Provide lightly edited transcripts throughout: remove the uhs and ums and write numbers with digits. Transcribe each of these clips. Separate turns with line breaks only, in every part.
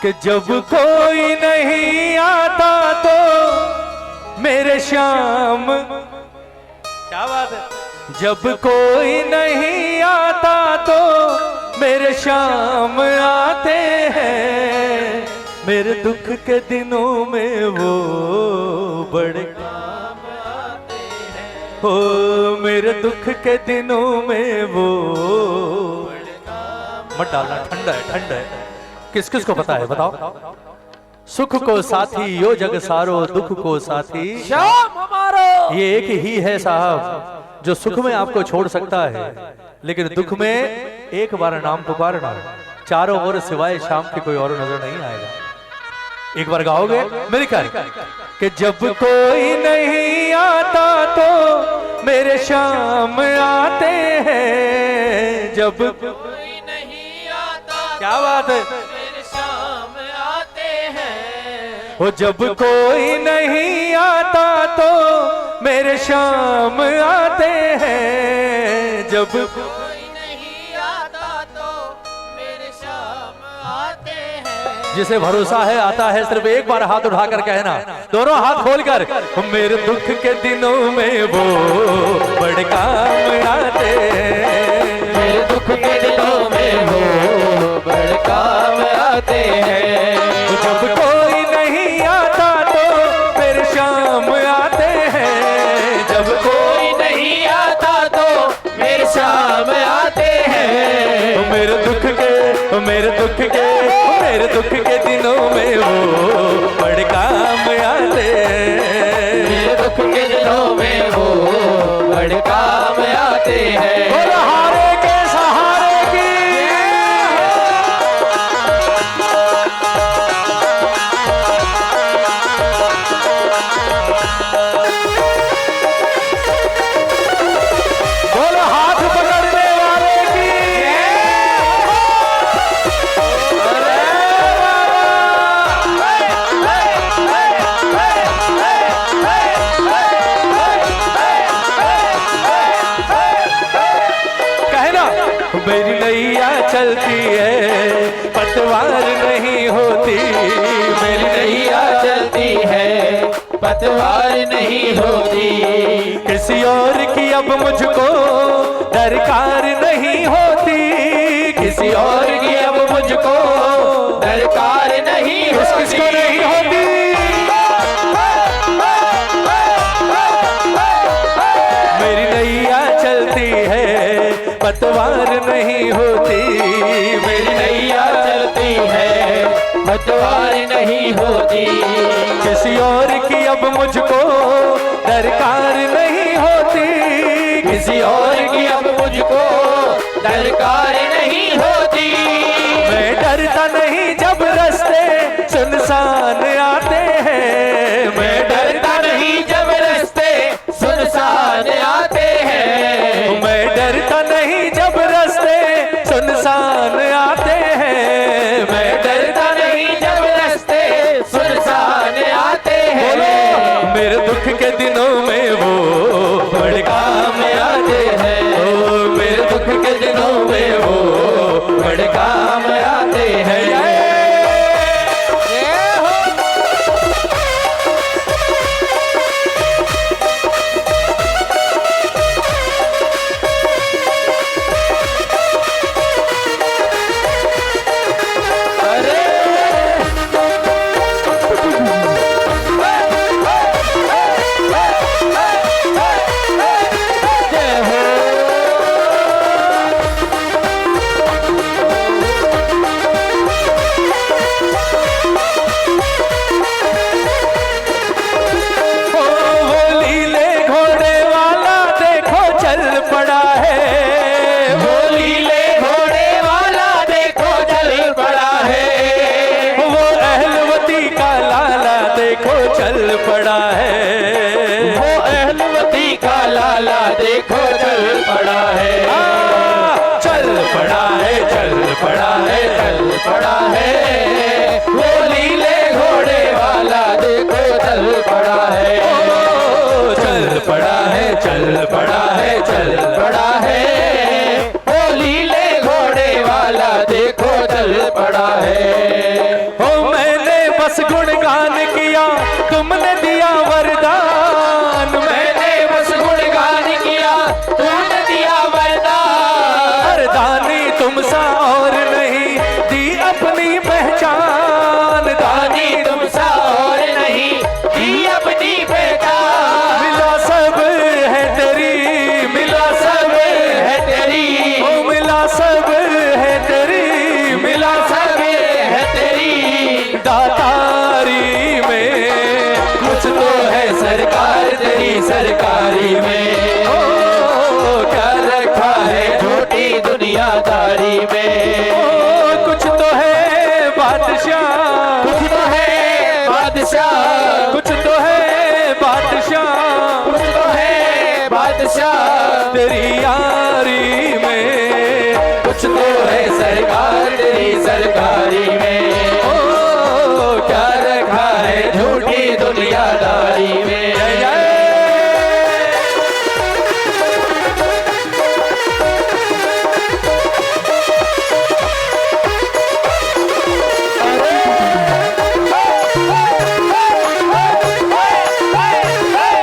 कि जब कोई नहीं आता तो मेरे श्याम, क्या बात है, जब कोई नहीं आता तो मेरे श्याम आते हैं, मेरे दुख के दिनों में वो बड़े काम आते हैं, हो मेरे दुख के दिनों में वो बड़े काम। मत डालना, ठंडा है, ठंडा है। किस किस को पता है बताओ? सुख को साथी यो जग सारो, दुख को साथी
श्याम हमारो।
ये एक ही है साहब जो सुख में आपको छोड़ सकता है, लेकिन दुख में एक बार नाम पुकारना, चारों ओर सिवाय शाम के कोई और नजर नहीं आएगा। एक बार गाओगे मेरी कर कि जब कोई नहीं आता तो मेरे शाम आते हैं, जब
कोई नहीं आता,
क्या बात है,
मेरे शाम आते हैं।
वो जब कोई नहीं आता तो मेरे शाम आते हैं, जब
कोई नहीं आता तो मेरे शाम आते हैं।
जिसे भरोसा है आता है, सिर्फ एक बार हाथ उठाकर कहना, दोनों हाथ खोलकर, मेरे दुख के दिनों में वो बड़े काम आते हैं,
मेरे दुख के दिनों में वो बड़े काम आते हैं।
जब कोई नहीं आता तो मेरे शाम आते हैं, जब
कोई नहीं आता तो मेरे शाम आते हैं।
मेरे दुख के मेरे दुख के मेरे दुख के दिनों में वो बड़े काम आते हैं,
मेरे दुख के दिनों में वो बड़े काम आते हैं।
बोलो हारे के सहारे की। बोलो हाथ पकड़ने वाले की। कहना मेरी नैया चलती है पतवार नहीं होती,
मेरी नैया चलती है पतवार नहीं होती।
किसी और की अब मुझको दरकार नहीं होती, किसी और की अब मुझको
दरकार नहीं होती।
किसको नहीं होती। मेरी नैया चलती है पतवार नहीं होती,
मेरी नैया चलती है पतवार नहीं होती।
किसी और की अब मुझको दरकार नहीं होती,
किसी और की अब मुझको दरकार नहीं होती।
मैं डरता नहीं जब रास्ते सुनसान आते हैं,
मैं डरता नहीं जब रास्ते सुनसान आते हैं।
मैं डरता नहीं जब रास्ते सुनसान आते हैं,
मैं डरता नहीं जब रास्ते सुनसान आते हैं।
मेरे दुख के दिनों में वो बड़े काम आते हैं,
ओ मेरे दुख के दिनों में वो बड़े काम आते हैं।
चल पड़ा है,
वो अहलवती का लाला देखो चल पड़ा है।
चल पड़ा है, चल पड़ा है,
चल पड़ा है। वो लीले घोड़े वाला देखो चल पड़ा है।
चल पड़ा है, चल पड़ा है,
चल पड़ा है। वो लीले घोड़े वाला देखो चल पड़ा है।
ओ बस गुणगान किया तुमने दिया वरदान,
मैंने बस गुणगान किया तूने दिया वरदान।
दानी तुम सा और नहीं दी अपनी पहचान,
दानी तुम सा और नहीं दी अपनी पहचान।
मिला सब है तेरी,
मिला सब है तेरी,
ओ मिला सब है तेरी,
मिला सब है तेरी।
दातारी में
कुछ तो है सरकार तेरी सरकारी में,
ओ क्या रखा है
छोटी दुनियादारी में।
ओ कुछ तो है बादशाह,
कुछ तो है बादशाह,
कुछ तो है बादशाह,
कुछ तो है बादशाह
तेरी यारी में।
कुछ तो है सरकार तेरी सरकारी में,
ओ
क्या रखा है झूठी दुनियादारी में।
जय जय।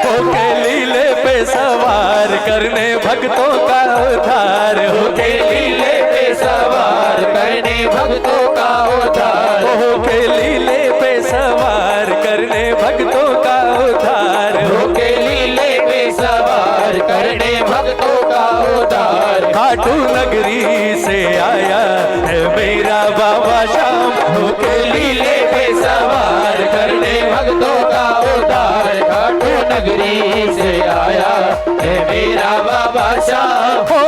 होके लीले पे सवार करने भक्तों का उद्धार, होके
लीले पे सवार करने भक्तों का उद्धार,
होके लीले पे सवार करने भक्तों का उद्धार,
होके लीले पे सवार करने भक्तों का उद्धार।
खाटू नगरी से आया है मेरा बाबा श्याम, होके
लीले पे सवार करने भक्तों का उद्धार। खाटू नगरी से आया है मेरा बाबा श्याम।
हो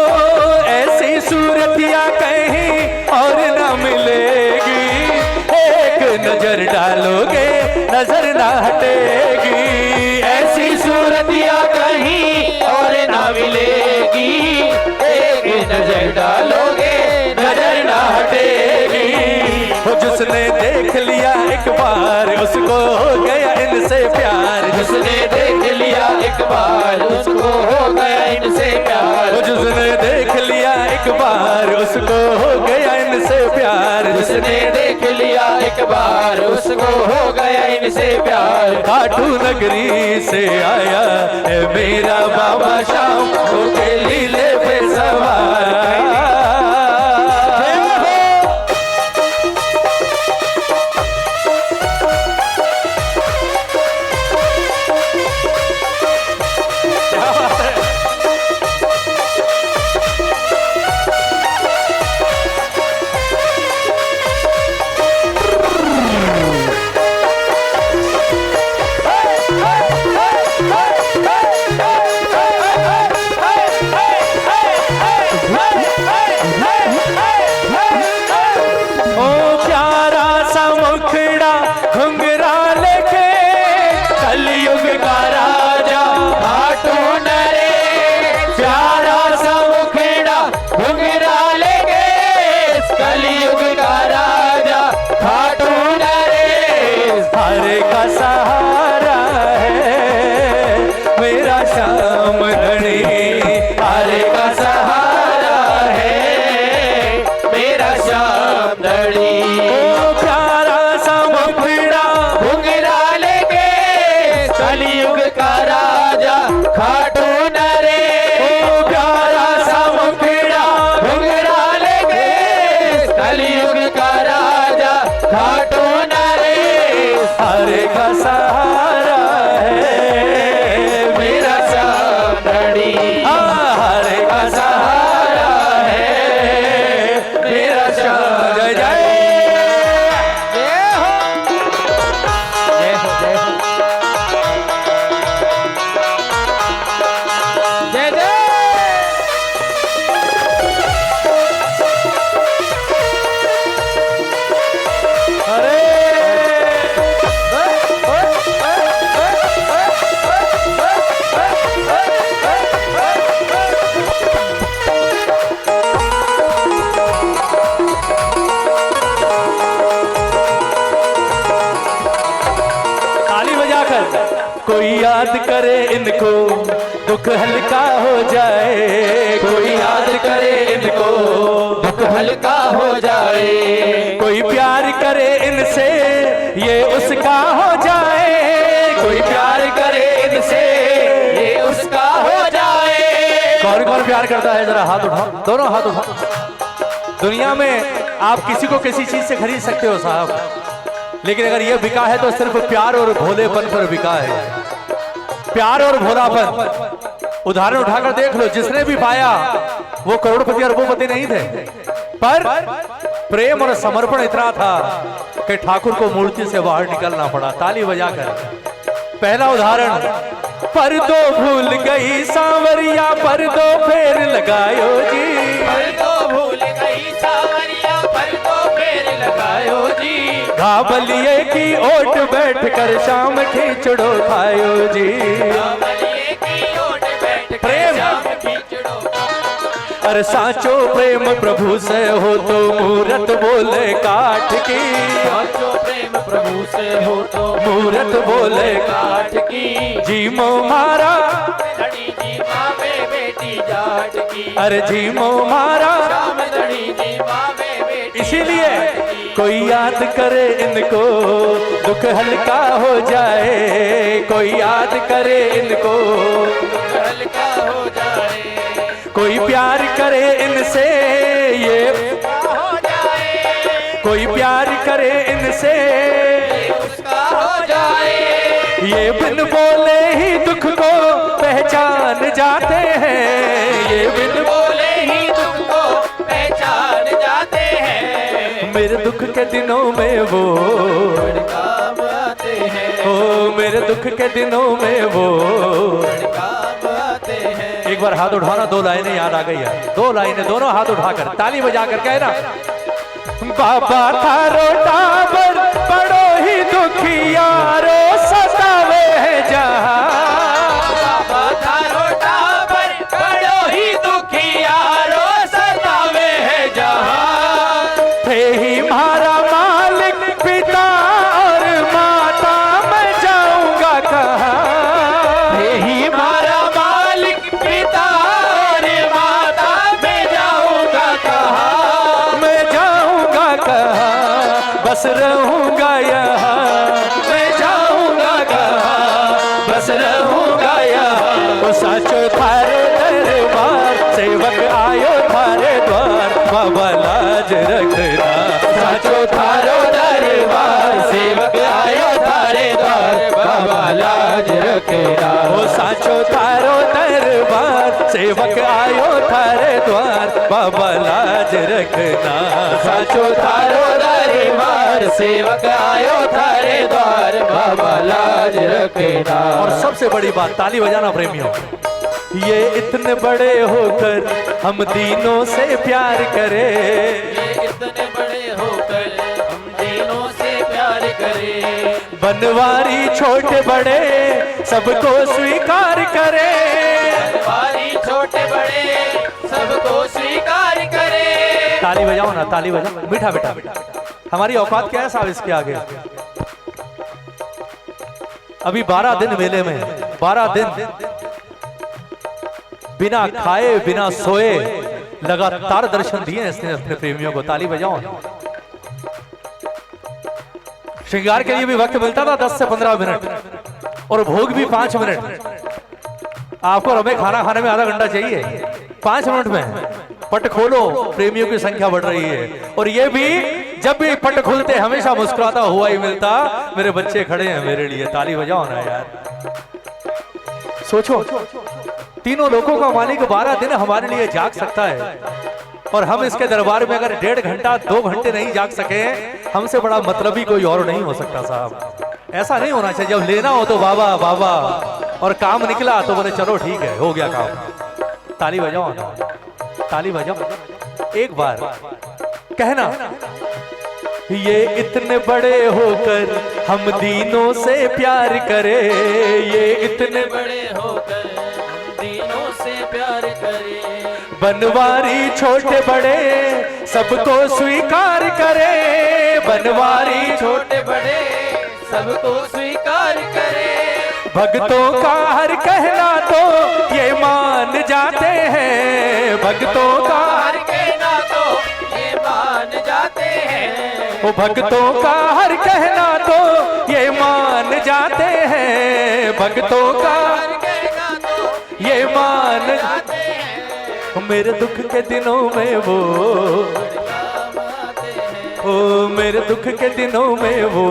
ऐसी सूरतिया कहीं और न मिलेगी, एक नजर डालोगे नजर ना हटेगी,
ऐसी सूरतिया कहीं और ना मिलेगी, एक नजर डालोगे नजर ना हटेगी।
वो जिसने देख लिया एक बार उसको हो गया इनसे प्यार,
जिसने देख लिया एक बार उसको हो गया इनसे प्यार,
वो जिसने देख लिया एक बार उसको हो गया इनसे प्यार,
जिसने देख लिया एक बार उसको हो गया इनसे प्यार।
खाटू नगरी से आया है मेरा बाबा श्याम, होके लीले पे सवार। ओ प्यारा सा मुखड़ा घुंघरा लेके
कलयुग का राजा खाटू नरेश, प्यारा सा मुखड़ा घुंघरा लेके कलयुग का राजा खाटू नरेश।
हरे का सहारा है मेरा श्याम धनी,
हरे का सहारा है मेरा श्याम धनी।
ओ प्यारा सा मुखड़ा
घुंघरा लेके कलयुग का राजा खाटू नरेश,
ओ प्यारा सा मुखड़ा
घुंघरा लेके कलयुग का राजा खाटू नरेश।
हरे का सहारा है
मेरा श्याम धनी,
हरे का सहारा है मेरा श्याम। जय जय।
जय हो जय हो जय हो जय जय।
अरे ताली बजाकर कोई याद करे इनको दुख हल्का हो जाए,
कोई याद करे इनको दुख हल्का हो जाए।
कोई प्यार करे इनसे ये उसका हो जाए,
कोई प्यार करे इनसे ये उसका हो जाए।
कौन कौन प्यार करता है? जरा हाथ उठाओ, दोनों हाथ उठाओ। दुनिया में आप किसी को किसी चीज से खरीद सकते हो साहब, लेकिन अगर ये बिका है तो सिर्फ प्यार और भोलेपन पर बिका है। प्यार और भोलापन उदाहरण उठाकर देख लो, जिसने भी पाया वो करोड़पति अरबोपति नहीं थे, पर प्रेम और समर्पण इतना था कि ठाकुर को मूर्ति से बाहर निकलना पड़ा ताली बजाकर। पहला उदाहरण, पर दो भूल गई सांवरिया पर दो फेर लगायो जी,
पर दो भूल गई सांवरिया पर दो फेर लगायो जी।
घाबलिए की ओट बैठ कर शाम खींचड़ो खायो जी।
घाबलिए की ओट बैठ कर
प्रेम।
शाम खींचड़ो खायो।
अरे साचो प्रेम प्रभु से हो तो मूरत बोले काठ की,
साचो प्रेम प्रभु से हो तो
मूरत बोले
काठ की।
जीमो मारा
धड़ी जी मावे बेटी जाट की।
अरे जीमो मारा।
शाम धड़ी जी मावे बेटी
इसीलिए कोई याद करे इनको दुख हल्का हो जाए, कोई याद करे इनको
हल्का हो जाए।
कोई प्यार करे इनसे ये
हो जाए।
कोई प्यार करे इनसे
उसका हो जाए।
ये बिन बोले ही दुख को पहचान जाते हैं, ये बिन
बोले ही तुमको पहचान जाते हैं।
मेरे दुख के दिनों में वो
काम आते हैं।
ओ मेरे दुख के दिनों में वो।
काम आते हैं।
एक बार हाथ उठाना, दो लाइनें याद आ गई है, दो लाइनें दोनों हाथ उठाकर ताली बजाकर कहना, बाबा थारो टाबर बड़ो ही दुखियारो सतावे है जहां।
बाबा थारो टाबर बड़ो ही दुखियारो सतावे है जहां।
थे ही मारा मालिक पिता और माता, मैं जाऊंगा कहाँ।
यही मारा मालिक पिता और माता, मैं जाऊंगा कहाँ।
मैं जाऊंगा कहाँ, बस रहूंगा यहाँ। मैं जाऊंगा कहाँ, बस रहूंगा यहाँ। वो साचो थारे दरबार सेवक आयो थारे द्वार, बाबा लाज रखना।
साचो थारो दरबार सेवक आयो थारे द्वार, बाबा लाज रखेरा।
वो साचो थारो दरबार सेवक आयो थारे द्वार, बाबा लाज रखना।
साचो थारो दरबार सेवक आयो थारे द्वार, बाबा लाज रखेरा।
और सबसे बड़ी बात, ताली बजाना प्रेमियों, ये इतने बड़े होकर हम दीनों से प्यार करे।
ये इतने बड़े होकर हम दीनों से प्यार करें।
बनवारी छोटे बड़े सबको स्वीकार करे।
बनवारी छोटे बड़े सबको स्वीकार करे।
ताली बजाओ ना, ताली बजाओ, मीठा बेटा। हमारी औकात क्या है साहब इसके आगे? अभी 12 दिन मेले में, 12 दिन बिना खाए बिना सोए लगातार दर्शन दिए इसने अपने प्रेमियों को। ताली बजाओ ना। श्रृंगार के लिए भी वक्त मिलता था 10 से 15 मिनट और भोग भी 5 मिनट। आपको हमें खाना खाने में आधा घंटा चाहिए, 5 मिनट में पट खोलो, प्रेमियों की संख्या बढ़ रही है। और ये भी जब भी पट खुलते हमेशा मुस्कुराता हुआ ही मिलता। मेरे बच्चे खड़े हैं मेरे लिए, ताली बजाओ ना यार। सोचो, तीनों लोगों का मालिक 12 दिन हमारे लिए जाग सकता है, और हम इसके दरबार में अगर 1.5 घंटा 2 घंटे नहीं जाग सके, हमसे बड़ा मतलबी कोई और नहीं हो सकता साहब। ऐसा नहीं होना चाहिए, जब लेना हो तो बाबा बाबा, और काम निकला तो बोले चलो ठीक है हो गया काम। ताली बजाओ ना, ताली बजाओ एक बार। कहना, ये इतने बड़े होकर हम दीनों से प्यार करे। ये इतने
बड़े होकर हम दीनों से प्यार करें।
बनवारी छोटे बड़े सबको स्वीकार करे। बनवारी
छोटे बड़े सबको स्वीकार करे।
भक्तों का हर कहना तो ये मान जाते हैं। भक्तों का
हर कहना तो ये
वो भक्तों का हर कहना तो ये मान जाते हैं, भक्तों का ये मान जाते हैं। मेरे दुख के दिनों में वो, ओ मेरे दुख के दिनों में वो